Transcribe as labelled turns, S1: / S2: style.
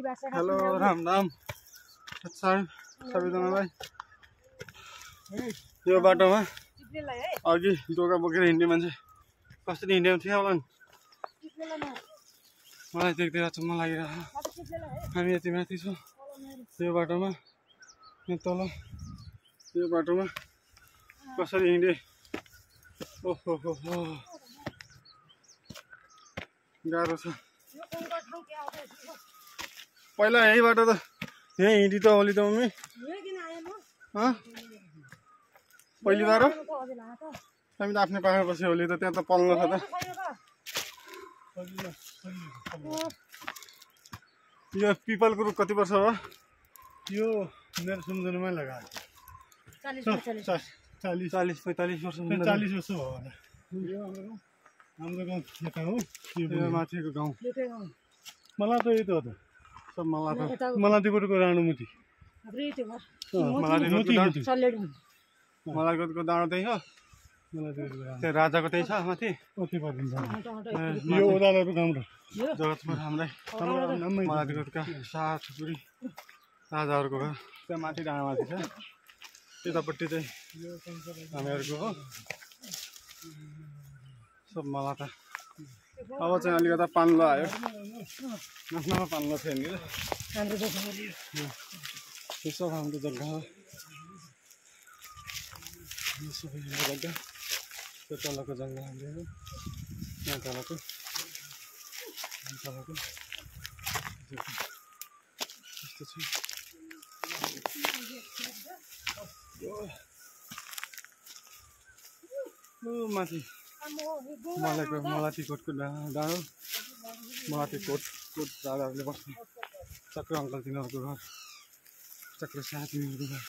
S1: Hello Ram Ram सबैजनालाई। यो बाटोमा अघि डोका बोकेर हिँड्ने मान्छे कसरी हिँडेको थियो होला नि, मलाई देख्दै अचम्म लागिरहेको छ। हामी यति माथि छौँ यो बाटोमा, यहाँ तल यो बाटोमा कसरी हिँडे। ओहो हो गाह्रो छ। पहिला यही बाटो त यहीँ हिँडी त ओली त मम्मी पहिली बार हामी त आफ्नै पाखा बस्यो ओली त, त्यहाँ त पल्लो छ त। यो पिपलको रुख कति वर्ष हो?
S2: यो मेरो सम्झनामै लगाएको
S1: 40-45 वर्ष
S2: 40 वर्ष हो होला। यो हाम्रो गाउँ यता हो,
S1: यो माथिको गाउँ।
S2: मलाई त यही त हो त, मलातीकोटको राणुमुती
S1: मलाईकोटको डाँडो त्यही हो, त्यो राजाको त्यही छ माथि।
S2: यो ओदालोको गाउँ र
S1: जगतपुर हाम्रै मलाईकोटका 7 छोरी राजाहरूको घर त्यहाँ माथि डाँडा माथि छ। त्यतापट्टि चाहिँ हामीहरूको हो सब मलाता। अब चाहिँ अलिकता पान्लो आयो, आफ्नोमा पान्लो थियो नि यो सब हाम्रो जग्गा हो। यो सबै हाम्रो जग्गा, त्यो तलको जग्गा हाम्रो हो, यहाँ तलको त्यस्तो छ। माथि मलातीकोटको डाँडो, मलातीकोट राजाहरूले बस्ने। चक्र अङ्कल तिनीहरूको घर, चक्र शाह तिनीहरूको घर।